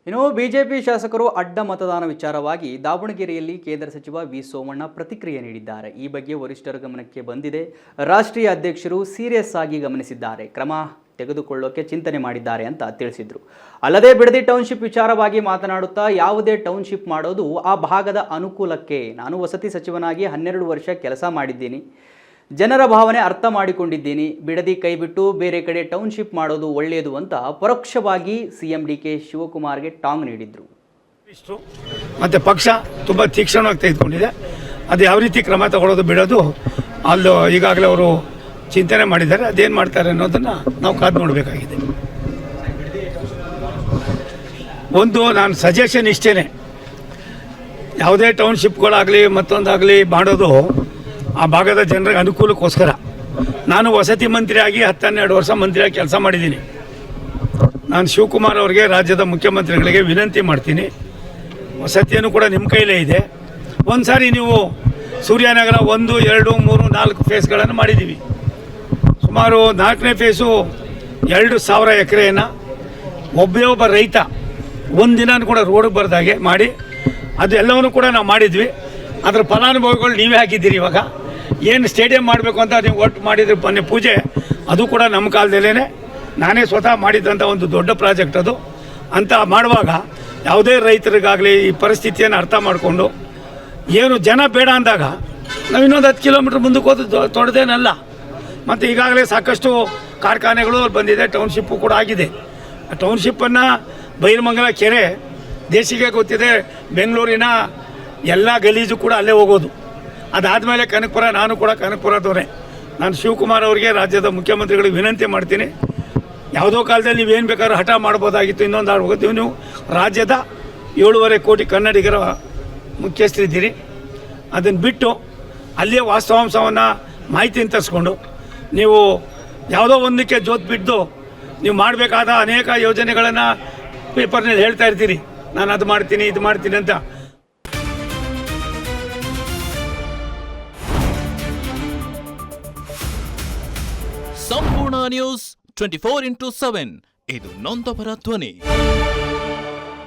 ಇನ್ನು ಬಿಜೆಪಿ ಶಾಸಕರು ಅಡ್ಡ ಮತದಾನ ವಿಚಾರವಾಗಿ ದಾವಣಗೆರೆಯಲ್ಲಿ ಕೇಂದ್ರ ಸಚಿವ ವಿ ಸೋಮಣ್ಣ ಪ್ರತಿಕ್ರಿಯೆ ನೀಡಿದ್ದಾರೆ. ಈ ಬಗ್ಗೆ ವರಿಷ್ಠರ ಗಮನಕ್ಕೆ ಬಂದಿದೆ. ರಾಷ್ಟ್ರೀಯ ಅಧ್ಯಕ್ಷರು ಸೀರಿಯಸ್ ಆಗಿ ಗಮನಿಸಿದ್ದಾರೆ, ಕ್ರಮ ತೆಗೆದುಕೊಳ್ಳೋಕೆ ಚಿಂತನೆ ಮಾಡಿದ್ದಾರೆ ಅಂತ ತಿಳಿಸಿದ್ರು. ಅಲ್ಲದೆ ಬಿಡದಿ ಟೌನ್ಶಿಪ್ ವಿಚಾರವಾಗಿ ಮಾತನಾಡುತ್ತಾ, ಯಾವುದೇ ಟೌನ್ಶಿಪ್ ಮಾಡೋದು ಆ ಭಾಗದ ಅನುಕೂಲಕ್ಕೆ. ನಾನು ವಸತಿ ಸಚಿವನಾಗಿ 12 ವರ್ಷ ಕೆಲಸ ಮಾಡಿದ್ದೀನಿ, ಜನರ ಭಾವನೆ ಅರ್ಥ ಮಾಡಿಕೊಂಡಿದ್ದೀನಿ. ಬಿಡದಿ ಕೈಬಿಟ್ಟು ಬೇರೆ ಕಡೆ ಟೌನ್ಶಿಪ್ ಮಾಡೋದು ಒಳ್ಳೆಯದು ಅಂತ ಪರೋಕ್ಷವಾಗಿ ಸಿಎಂ ಡಿ.ಕೆ. ಶಿವಕುಮಾರ್ಗೆ ಟಾಂಗ್ ನೀಡಿದ್ರು. ಮತ್ತೆ ಪಕ್ಷ ತುಂಬ ತೀಕ್ಷ್ಣವಾಗಿ ತೆಗೆದುಕೊಂಡಿದೆ. ಅದು ಯಾವ ರೀತಿ ಕ್ರಮ ತಗೊಳ್ಳೋದು ಬಿಡೋದು ಅಲ್ಲಿ ಈಗಾಗಲೇ ಅವರು ಚಿಂತನೆ ಮಾಡಿದ್ದಾರೆ. ಅದೇನು ಮಾಡ್ತಾರೆ ಅನ್ನೋದನ್ನು ನಾವು ಕಾದು ನೋಡಬೇಕಾಗಿದೆ. ಒಂದು ನಾನು ಸಜೆಷನ್ ಇಷ್ಟೇ, ಯಾವುದೇ ಟೌನ್ಶಿಪ್ಗಳಾಗಲಿ ಮತ್ತೊಂದಾಗಲಿ ಮಾಡೋದು ಆ ಭಾಗದ ಜನರಿಗೆ ಅನುಕೂಲಕ್ಕೋಸ್ಕರ. ನಾನು ವಸತಿ ಮಂತ್ರಿಯಾಗಿ 10-12 ವರ್ಷ ಮಂತ್ರಿಯಾಗಿ ಕೆಲಸ ಮಾಡಿದ್ದೀನಿ. ನಾನು ಶಿವಕುಮಾರ್ ಅವರಿಗೆ, ರಾಜ್ಯದ ಮುಖ್ಯಮಂತ್ರಿಗಳಿಗೆ ವಿನಂತಿ ಮಾಡ್ತೀನಿ, ವಸತಿಯನ್ನು ಕೂಡ ನಿಮ್ಮ ಕೈಲೇ ಇದೆ. ಒಂದು ಸಾರಿ ನೀವು ಸೂರ್ಯನಗರ 1, 2, 3, 4 ಫೇಸ್ಗಳನ್ನು ಮಾಡಿದ್ದೀವಿ. ಸುಮಾರು 4ನೇ ಫೇಸು 2,000 ಎಕರೆಯನ್ನು ಒಬ್ಬ ರೈತ ಒಂದಿನ ಕೂಡ ರೋಡಿಗೆ ಬರ್ದಾಗೆ ಮಾಡಿ ಅದು ಎಲ್ಲವನ್ನೂ ಕೂಡ ನಾವು ಮಾಡಿದ್ವಿ. ಅದರ ಫಲಾನುಭವಿಗಳು ನೀವೇ ಹಾಕಿದ್ದೀರಿ. ಇವಾಗ ಏನು ಸ್ಟೇಡಿಯಂ ಮಾಡಬೇಕು ಅಂತ ನೀವು ಒಟ್ಟು ಮಾಡಿದ್ರೆ ಮೊನ್ನೆ ಪೂಜೆ, ಅದು ಕೂಡ ನಮ್ಮ ಕಾಲದಲ್ಲೇ ನಾನೇ ಸ್ವತಃ ಮಾಡಿದ್ದಂಥ ಒಂದು ದೊಡ್ಡ ಪ್ರಾಜೆಕ್ಟ್ ಅದು. ಅಂತ ಮಾಡುವಾಗ ಯಾವುದೇ ರೈತರಿಗಾಗಲಿ ಈ ಪರಿಸ್ಥಿತಿಯನ್ನು ಅರ್ಥ ಮಾಡಿಕೊಂಡು, ಏನು ಜನ ಬೇಡ ಅಂದಾಗ ನಾವು ಇನ್ನೊಂದು 10 ಕಿಲೋಮೀಟ್ರ್ ಮುಂದಕ್ಕೆ ಹೋದ ತೊಡೆದೇನಲ್ಲ. ಮತ್ತು ಈಗಾಗಲೇ ಸಾಕಷ್ಟು ಕಾರ್ಖಾನೆಗಳು ಬಂದಿದೆ, ಟೌನ್ಶಿಪ್ಪು ಕೂಡ ಆಗಿದೆ. ಆ ಟೌನ್ಶಿಪ್ಪನ್ನು ಬೈರಮಂಗಲ ಕೆರೆ ದೇಶಿಗೆ ಗೊತ್ತಿದೆ, ಬೆಂಗಳೂರಿನ ಎಲ್ಲ ಗಲೀಜು ಕೂಡ ಅಲ್ಲೇ ಹೋಗೋದು. ಅದಾದಮೇಲೆ ಕನಕಪುರ, ನಾನು ಕೂಡ ಕನಕಪುರದವರೇ. ನಾನು ಶಿವಕುಮಾರ್ ಅವರಿಗೆ, ರಾಜ್ಯದ ಮುಖ್ಯಮಂತ್ರಿಗಳಿಗೆ ವಿನಂತಿ ಮಾಡ್ತೀನಿ, ಯಾವುದೋ ಕಾಲದಲ್ಲಿ ನೀವೇನು ಬೇಕಾದ್ರೂ ಹಠ ಮಾಡ್ಬೋದಾಗಿತ್ತು, ಇನ್ನೊಂದು ಆಡ್ಬೋದು. ನೀವು ರಾಜ್ಯದ 7.5 ಕೋಟಿ ಕನ್ನಡಿಗರ ಮುಖ್ಯಸ್ಥರಿದ್ದೀರಿ. ಅದನ್ನು ಬಿಟ್ಟು ಅಲ್ಲಿಯೇ ವಾಸ್ತವಾಂಶವನ್ನು ಮಾಹಿತಿಯನ್ನು ತರಿಸ್ಕೊಂಡು ನೀವು ಯಾವುದೋ ಒಂದಕ್ಕೆ ಜೋತ್ ಬಿಟ್ಟು ನೀವು ಮಾಡಬೇಕಾದ ಅನೇಕ ಯೋಜನೆಗಳನ್ನು ಪೇಪರ್ನಲ್ಲಿ ಹೇಳ್ತಾ ಇರ್ತೀರಿ, ನಾನು ಅದು ಮಾಡ್ತೀನಿ ಇದು ಮಾಡ್ತೀನಿ ಅಂತ. ಸಂಪೂರ್ಣ ನ್ಯೂಸ್ 24x7 ಇದು ನೊಂದವರ ಧ್ವನಿ.